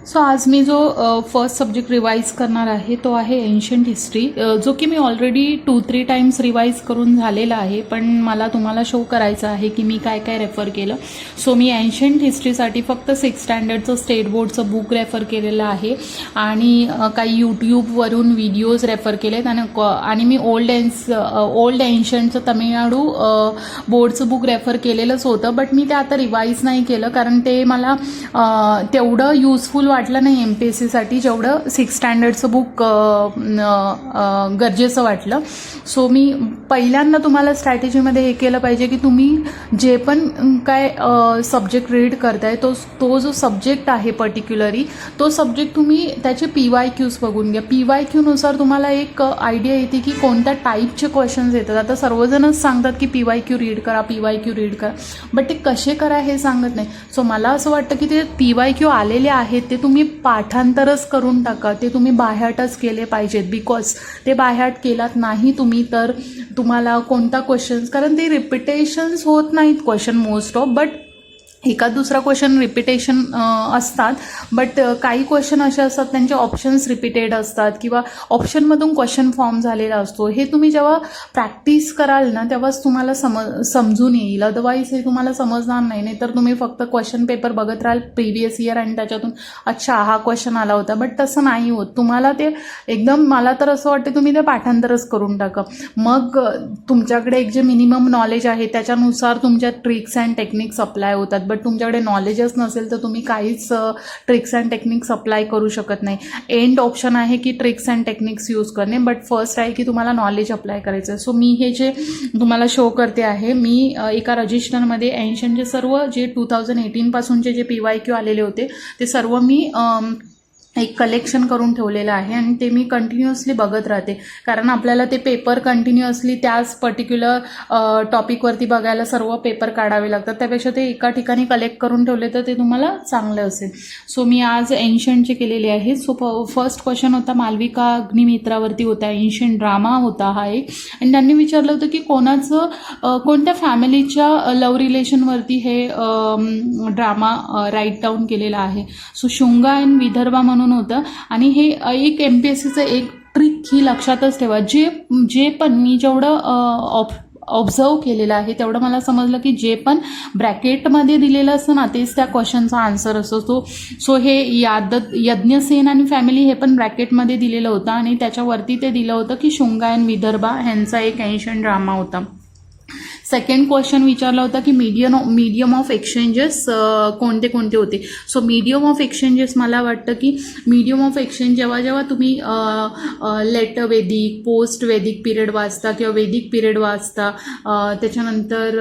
So आज मी जो first subject revise करणार आहे तो आहे एन्शंट हिस्ट्री, जो की मी ऑलरेडी 2-3 टाइम्स रिवाइज करून झालेला आहे, पण मला तुम्हाला शो करायचं आहे की मी काय काय रेफर केलं. सो मी एन्शंट हिस्ट्रीसाठी फक्त 6th स्टँडर्डचं स्टेट बोर्डचं बुक रेफर केलेलं आहे आणि काही यूट्यूबवरून व्हिडिओज रेफर केलेत आणि मी ओल्ड एन्शंटचं तमिळनाडू बोर्डचं बुक रेफर केलेलंच होतं, बट मी ते आता रिवाइज नाही केलं कारण ते मला तेवढं युजफुल वाटलं नाही MPSCसाठी जेवढं 6th स्टँडर्डचं बुक गरजेचं वाटलं. सो मी पहिल्यांदा तुम्हाला स्ट्रॅटेजीमध्ये हे केलं पाहिजे की तुम्ही जे पण काय सब्जेक्ट रीड करताय तो जो सब्जेक्ट आहे पर्टिक्युलरली तो सब्जेक्ट तुम्ही त्याचे PYQs बघून घ्या. PYQनुसार तुम्हाला एक आयडिया येते की कोणत्या टाईपचे क्वेश्चन्स येतात. आता सर्वजणच सांगतात की PYQ रीड करा, बट ते कसे करा हे सांगत नाही. सो मला असं वाटतं की ते PYQ आलेले आहेत ते तुम्ही पाठांतरच करून टाका, ते तुम्ही बायहार्टच केले पाहिजेत. बिकॉज ते बायहार्ट केलात नाही तुम्ही तर तुम्हाला कोणता क्वेश्चन्स, कारण ते रिपिटेशन्स होत नाहीत क्वेश्चन मोस्ट ऑफ, बट एखाद दुसरा क्वेश्चन रिपिटेशन असतात, बट काही क्वेश्चन असे असतात त्यांचे ऑप्शन्स रिपीटेड असतात किंवा ऑप्शनमधून क्वेश्चन फॉर्म झालेला असतो. हे तुम्ही जेव्हा प्रॅक्टिस कराल ना तेव्हाच तुम्हाला समजून येईल, अदरवाईज हे तुम्हाला समजणार नाही. तर तुम्ही फक्त क्वेश्चन पेपर बघत राहाल प्रिव्हियस इयर आणि त्याच्यातून अच्छा हा क्वेश्चन आला होता, बट तसं नाही होत. तुम्हाला ते एकदम, मला तर असं वाटतं तुम्ही ते पाठांतरच करून टाका. मग तुमच्याकडे एक जे मिनिमम नॉलेज आहे त्याच्यानुसार तुमच्या ट्रिक्स अँड टेक्निक्स अप्लाय होतात, बट तुमच्याकडे नॉलेजच नसेल तर तुम्ही काहीच ट्रिक्स अँड टेक्निक्स अप्लाय करू शकत नाही. एंड ऑप्शन आहे की ट्रिक्स अँड टेक्निक्स यूज करणे, बट फर्स्ट आहे की तुम्हाला नॉलेज अप्लाय करायचं आहे. सो मी हे जे तुम्हाला शो करते आहे, मी एका रजिस्टरमध्ये एन्शंटचे सर्व जे 2018 पासूनचे जे PYQ आलेले होते ते सर्व मी एक कलेक्शन करून ठेवलेलं आहे आणि ते मी कंटिन्युअसली बघत राहते, कारण आपल्याला ते पेपर कंटिन्युअसली त्याच पर्टिक्युलर टॉपिकवरती बघायला सर्व पेपर काढावे लागतात. त्यापेक्षा ते एका ठिकाणी कलेक्ट करून ठेवले तर ते तुम्हाला चांगलं असेल. सो मी आज एन्शंटचे केलेले आहे. सो फर्स्ट क्वेश्चन होता मालविका अग्निमित्रावरती होता, एन्शंट ड्रामा होता हा एक, आणि त्यांनी विचारलं होतं की कोणत्या फॅमिलीच्या लव्ह रिलेशनवरती हे ड्रामा राईट डाऊन केलेला आहे. सो शुंगा अँड विदर्भा म्हणून होतं, आणि हे एक MPSCचं एक ट्रिक ही लक्षातच ठेवा. जे पण मी जेवढं ऑब्झर्व केलेलं आहे तेवढं मला समजलं की जे पण ब्रॅकेटमध्ये दिलेलं असतं ना तेच त्या क्वेश्चनचा आन्सर असतो. सो हे यज्ञसेन आणि फॅमिली हे पण ब्रॅकेटमध्ये दिलेलं होतं आणि त्याच्यावरती ते दिलं होतं की शुंगा अँड विदर्भा ह्यांचा एक एन्शंट ड्रामा होता. सेकंड क्वेश्चन विचारला होता की मीडियम ऑफ एक्सचेंजेस कोणते कोणते होते. सो मीडियम ऑफ एक्सचेंजेस मला वाटतं की मीडियम ऑफ एक्सचेंज जेव्हा तुम्ही लेट वेदिक, पोस्ट वेदिक पिरियड वाचता किंवा वेदिक पिरियड वाचता, त्याच्यानंतर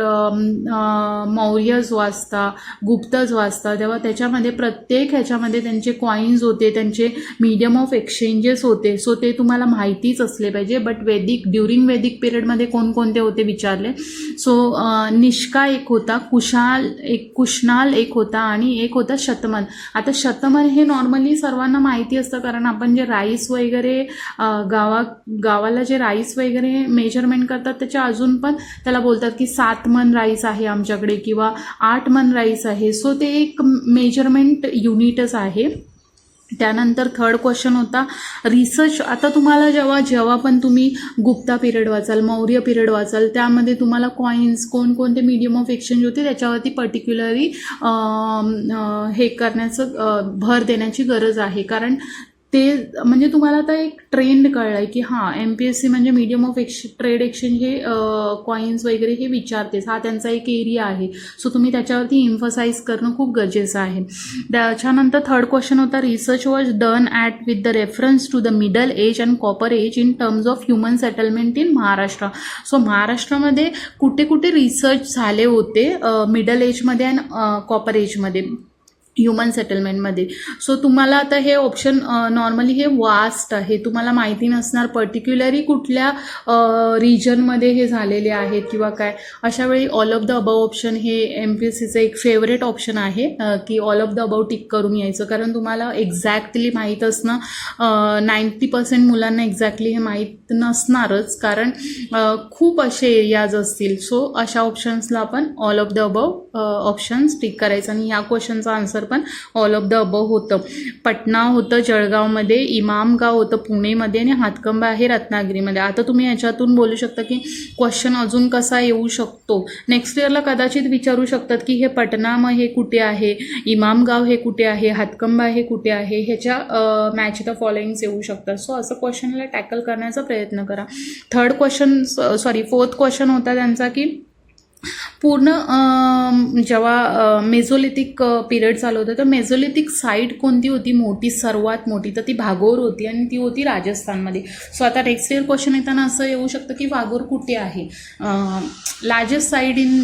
मौर्यज वाचता, गुप्तज वाचता, तेव्हा त्याच्यामध्ये प्रत्येक ह्याच्यामध्ये त्यांचे कॉईन्स होते, त्यांचे मीडियम ऑफ एक्सचेंजेस होते. सो ते तुम्हाला माहितीच असले पाहिजे. बट ड्युरिंग वेदिक पिरियडमध्ये कोणकोणते होते विचारले. सो निष्का एक होता, कुशनाल एक होता आणि एक होता शतमन. आता शतमन हे नॉर्मली सर्वांना माहिती असतं, कारण आपण जे राईस वगैरे गावाला जे राईस वगैरे मेजरमेंट करतात त्याच्या अजून पण त्याला बोलतात की 7 मन राईस आहे आमच्याकडे किंवा 8 मन राईस आहे. सो ते एक मेजरमेंट युनिटच आहे. त्यानंतर थर्ड क्वेश्चन होता रिसर्च. आता तुम्हाला जेव्हा पण तुम्ही गुप्ता पिरियड वाचाल, मौर्य पिरियड वाचाल, त्यामध्ये तुम्हाला कॉईन्स कोणकोणते मीडियम ऑफ एक्सचेंज होते त्याच्यावरती पर्टिक्युलरली हे करण्याचं भर देण्याची गरज आहे, कारण ते म्हणजे तुम्हाला आता एक ट्रेंड कळलाय की हां MPSC म्हणजे मीडियम ऑफ ट्रेड एक्सचेंज हे कॉईन्स वगैरे हे विचारतेच, हा त्यांचा एक एरिया आहे. सो तुम्ही त्याच्यावरती एम्फसाइज करणं खूप गरजेचं आहे. त्याच्यानंतर थर्ड क्वेश्चन होता research was done with the reference to the middle age and copper age in terms of human settlement in Maharashtra. So महाराष्ट्रामध्ये कुठे कुठे रिसर्च झाले होते मिडल एजमध्ये अँड कॉपर एजमध्ये, ह्युमन सेटलमेंटमध्ये. सो तुम्हाला आता हे ऑप्शन नॉर्मली हे वास्ट आहे, तुम्हाला माहिती नसणार पर्टिक्युलरली कुठल्या रिजनमध्ये हे झालेले आहेत किंवा काय. अशा वेळी all of the above option हे MPSCचं एक फेवरेट ऑप्शन आहे की all of the above tick करून यायचं, कारण तुम्हाला एक्झॅक्टली माहीत असणं 90% मुलांना एक्झॅक्टली हे माहीत नसणारच, कारण खूप असे एरियाज असतील. सो अशा ऑप्शन्सला आपण all of the above options tick करायचं आणि ह्या क्वेश्चनचा आन्सर पण ऑल ऑफ द अबव होतं. पटना होतं जळगावमध्ये, इमामगाव होतं पुणेमध्ये आणि हातकंबा आहे रत्नागिरीमध्ये. आता तुम्ही याच्यातून बोलू शकता की क्वेश्चन अजून कसा येऊ शकतो. नेक्स्ट इयरला कदाचित विचारू शकतात की हे पटना मग हे कुठे आहे, इमामगाव हे कुठे आहे, हातकंबा हे कुठे आहे, ह्याच्या मॅच द फॉलोइंग्स येऊ शकतात. सो असं क्वेश्चनला टॅकल करण्याचा प्रयत्न करा. फोर्थ क्वेश्चन होता त्यांचा की पूर्ण जेव्हा मेझोलिथिक पिरियड चालू होतं तर मेझोलिथिक साईट कोणती होती मोठी, सर्वात मोठी, तर ती भागोर होती आणि ती होती राजस्थानमध्ये. सो आता नेक्स्ट इयर क्वेश्चन येताना असं येऊ शकतं की भागोर कुठे आहे, largest site in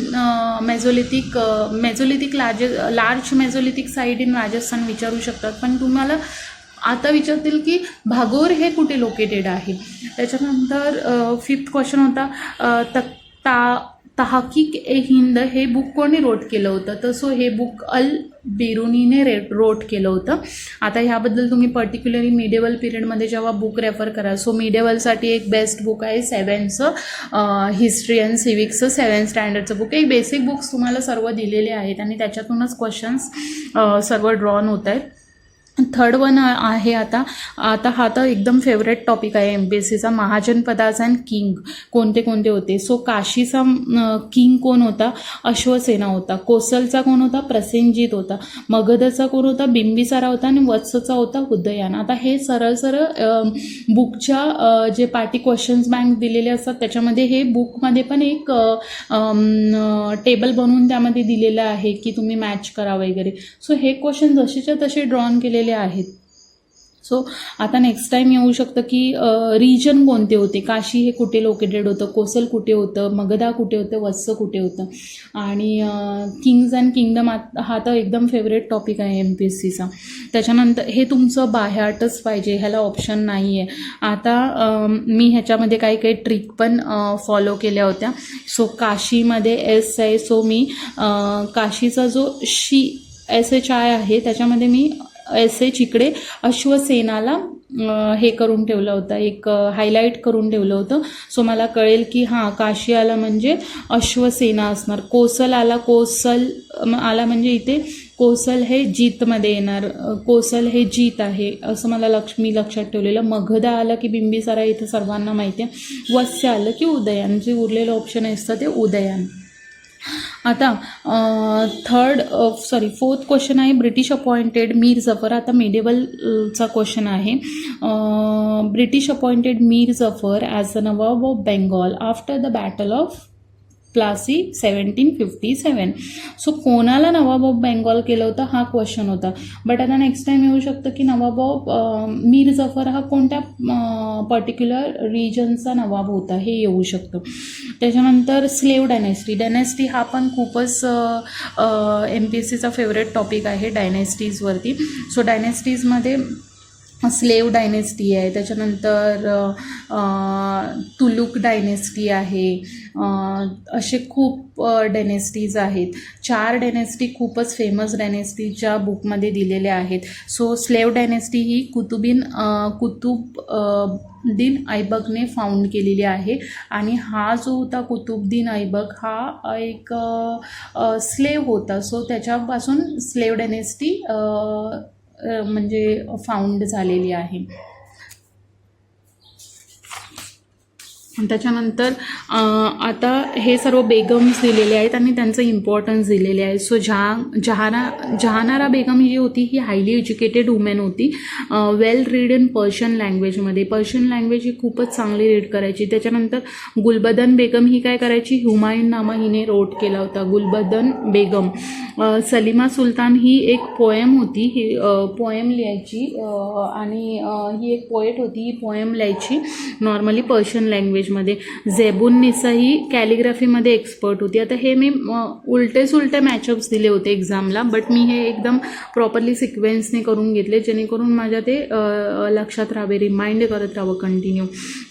mesolithic large mesolithic site in Rajasthan विचारू शकतात. पण तुम्हाला आता विचारतील की भागोर हे कुठे लोकेटेड आहे. त्याच्यानंतर फिफ्थ क्वेश्चन होता तहकीक ए हिंद हे बुक कोणी रोट केलं होतं, तर सो हे बुक अल बिरुनीने रोट केलं होतं. आता ह्याबद्दल तुम्ही पर्टिक्युलरली मिडेवल पिरियडमध्ये जेव्हा बुक रेफर करा, सो मिडेवलसाठी एक बेस्ट बुक आहे 7th हिस्ट्री अँड सिविक्सचं 7th स्टँडर्डचं बुक. एक बेसिक बुक्स तुम्हाला सर्व दिलेले आहेत आणि त्याच्यातूनच क्वेश्चन्स सर्व ड्रॉन होत आहेत. थर्ड वन आहे आता हा तर एकदम फेवरेट टॉपिक आहे MPSCचा, महाजनपदाचा आणि किंग कोणते कोणते होते. सो काशीचा किंग कोण होता, अश्वसेना होता. कोसलचा कोण होता, प्रसेनजीत होता. मगधचा कोण होता, बिंबिसारा होता. आणि वत्सचा होता उदयन. आता हे सरळ बुकच्या जे पार्टी क्वेश्चन्स बँक दिलेले असतात त्याच्यामध्ये हे बुकमध्ये पण एक टेबल बनवून त्यामध्ये दिलेलं आहे की तुम्ही मॅच करा वगैरे. सो हे क्वेश्चन जसेच्या तसे ड्रॉन केलेले आहेत. सो आता नेक्स्ट टाइम येऊ शकतं की रिजन कोणते होते, काशी हे कुठे लोकेटेड होतं, कोसल कुठे होतं, मगधा कुठे होतं, वत्स कुठे होतं. आणि किंग्ज अँड किंगडम हा तर एकदम फेवरेट टॉपिक आहे MPSCचा. त्याच्यानंतर हे तुमचं बाह्याटच पाहिजे, ह्याला ऑप्शन नाही आहे. आता मी ह्याच्यामध्ये काही ट्रिक पण फॉलो केल्या होत्या. सो काशीमध्ये एस आहे, सो मी काशीचा जो SHI आहे त्याच्यामध्ये मी SH इकडे अश्वसेनाला हे करून ठेवलं होतं, एक हायलाईट करून ठेवलं होतं. सो मला कळेल की हां काशी आला म्हणजे अश्वसेना असणार. कोसल आला म्हणजे इथे कोसल हे जीतमध्ये येणार, कोसल हे जीत आहे असं मी लक्षात ठेवलेलं. मगधा आलं की बिंबिसारा इथं सर्वांना माहिती आहे. वत्स्य आलं की उदयन, जे उरलेलं ऑप्शन असतं ते उदयन. आता फोर्थ क्वेश्चन आहे ब्रिटिश अपॉइंटेड मीर जफर. आता मिडेवलचा क्वेश्चन आहे. British appointed Mir Zafar as the Nawab of Bengal after the battle of Plassey 1757. So कोणाला नवाब ऑफ बेंगॉल केलं होतं हा क्वेश्चन होता. बट आता नेक्स्ट टाइम येऊ शकतं की नवाब ऑफ मीर जफर हा कोणत्या पर्टिक्युलर रिजनचा नवाब होता हे येऊ शकतं. त्याच्यानंतर स्लेव डायनेस्टी हा पण खूपच MPSCचा फेवरेट टॉपिक आहे डायनेस्टीजवरती. सो डायनेस्टीजमध्ये स्लेव डायनेस्टी आहे, त्याच्यानंतर तुलुक डायनेस्टी आहे, असे खूप डायनेस्टीज आहेत. 4 डायनेस्टी खूपच फेमस डायनेस्टीच्या बुकमध्ये दिलेल्या आहेत. सो स्लेव डायनेस्टी ही कुतुबुद्दीन ऐबकने फाउंड केलेली आहे आणि हा जो होता कुतुबुद्दीन ऐबक हा एक स्लेव होता. सो त्याच्यापासून स्लेव डायनेस्टी म्हणजे फाउंड झालेली आहे. त्याच्यानंतर आता हे सर्व बेगम्स दिलेले आहेत आणि त्यांचं इम्पॉर्टन्स दिलेले आहे. सो जहानारा बेगम जी होती ही हायली एज्युकेटेड वुमेन होती, वेल रीड इन पर्शियन लँग्वेजमध्ये. पर्शियन लँग्वेज ही खूपच चांगली रीड करायची. त्याच्यानंतर गुलबदन बेगम ही काय करायची, हुमायून नामा हिने रोट केला होता, गुलबदन बेगम. सलीमा सुलतान ही एक पोएम होती, ही पोएम लिहायची आणि ही एक पोएट होती, ही पोएम लिहायची नॉर्मली पर्शियन लँग्वेजमध्ये. झेबुन निसा ही कॅलिग्राफीमध्ये एक्सपर्ट होती. आता हे मी उलटे मॅचअप्स दिले होते एक्झामला, बट मी हे एकदम प्रॉपरली सिक्वेन्सने करून घेतले जेणेकरून माझ्या ते लक्षात राहावे, रिमाइंड करत राहावं continue.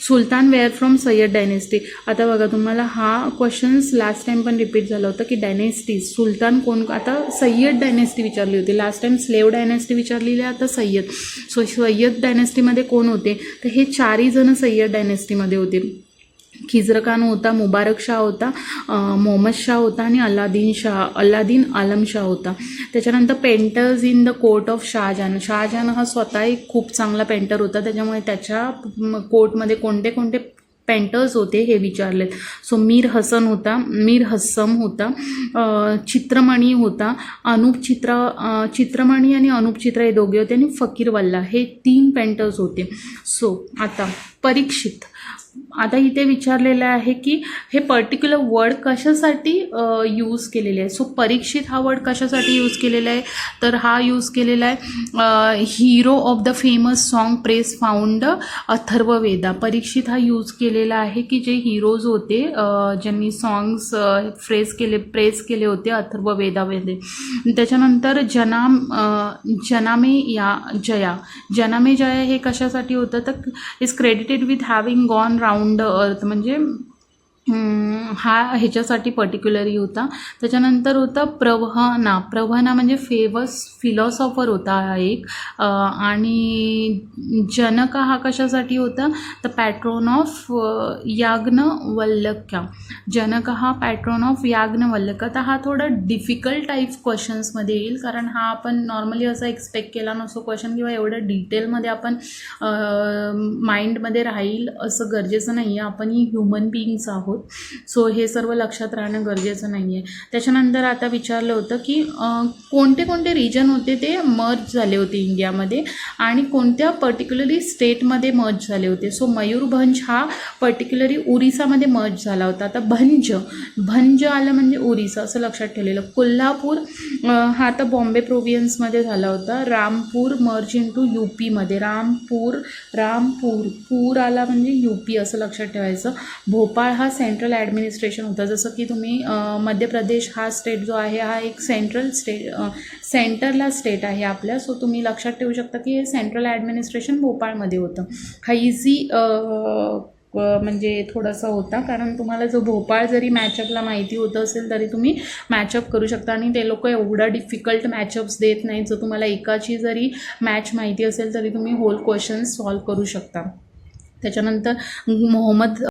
Sultan were from Sayyid dynasty. आता बघा तुम्हाला हा क्वेश्चन्स लास्ट टाइम पण रिपीट झाला होता की डायनेस्टीज सुलतान कोण. आता सय्यद डायनेस्टी विचारली होती लास्ट टाइम, स्लेव डायनेस्टी विचारलेली आहे, आता सय्यद. सो सय्यद डायनेस्टीमध्ये कोण होते, तर हे 4 जण सय्यद डायनेस्टीमध्ये होते. खिजर खान होता, मुबारक शाह होता, मोहम्मद शाह होता आणि अल्लादीन आलम शाह होता. त्याच्यानंतर painters in the court of Shahjahan. Shahjahan हा स्वतः एक खूप चांगला पेंटर होता, त्याच्यामुळे त्याच्या कोर्टमध्ये कोणते कोणते पेंटर्स होते हे विचारलेत. सो मीर हसम होता, चित्रमणी होता, चित्रमणी आणि अनूप चित्रा हे दोघे होते आणि फकीर वल्ला हे 3 पेंटर्स होते. सो आता परीक्षित. आता इथे विचारलेलं आहे की हे पर्टिक्युलर वर्ड कशासाठी यूज केलेले आहे. सो परीक्षित हा वर्ड कशासाठी यूज केलेला आहे, तर हा यूज केलेला आहे hero of the famous song press found Atharvaveda. Parikshit हा यूज केलेला आहे की जे हिरोज होते ज्यांनी सॉंग्स प्रेस केले होते अथर्ववेदामध्ये. त्याच्यानंतर जनामे जया हे कशासाठी होतं, तर is credited with having gone round the earth, म्हणजे हा ह्याच्यासाठी पर्टिक्युलरली होता. त्याच्यानंतर होता प्रवहना म्हणजे फेमस फिलॉसॉफर होता हा एक. आणि जनक हा कशासाठी होता, तर पॅट्रोन ऑफ याज्ञवल्क्य. जनक हा पॅट्रोन ऑफ याज्ञवल्क्य. तर हा थोडा डिफिकल्ट टाईप क्वेश्चन्समध्ये येईल, कारण हा आपण नॉर्मली असा एक्सपेक्ट केला नसतो क्वेश्चन, किंवा एवढं डिटेलमध्ये आपण माइंडमध्ये राहील असं गरजेचं नाही आहे. आपण ही ह्युमन बिईंग्स आहोत, सो हे सर्व लक्षात राहणं गरजेचं नाही आहे. त्याच्यानंतर आता विचारलं होतं की कोणते कोणते रिजन होते ते मर्ज झाले होते इंडियामध्ये आणि कोणत्या पर्टिक्युलरली स्टेटमध्ये मर्ज झाले होते. सो मयूरभंज हा पर्टिक्युलरली उरिसामध्ये मर्ज झाला होता. आता भंज आलं म्हणजे उरिसा असं लक्षात ठेवलेलं. कोल्हापूर हा आता बॉम्बे प्रोव्हिन्समध्ये झाला होता. रामपूर मर्ज इंटू यूपीमध्ये. पूर आला म्हणजे यूपी असं लक्षात ठेवायचं. भोपाळ हा सेंट्रल ॲडमिनिस्ट्रेशन होतं. जसं की तुम्ही मध्य प्रदेश हा स्टेट जो आहे हा एक सेंटरला स्टेट आहे आपल्या. सो तुम्ही लक्षात ठेवू शकता की हे सेंट्रल ॲडमिनिस्ट्रेशन भोपाळमध्ये होतं. हा इझी म्हणजे थोडासा होता, कारण तुम्हाला जो भोपाळ जरी मॅचअपला माहिती होतं असेल तरी तुम्ही मॅचअप करू शकता. आणि ते लोक एवढा डिफिकल्ट मॅचअप्स देत नाहीत. जर तुम्हाला एकाची जरी मॅच माहिती असेल तरी तुम्ही होल क्वेश्चन सॉल्व करू शकता. त्याच्यानंतर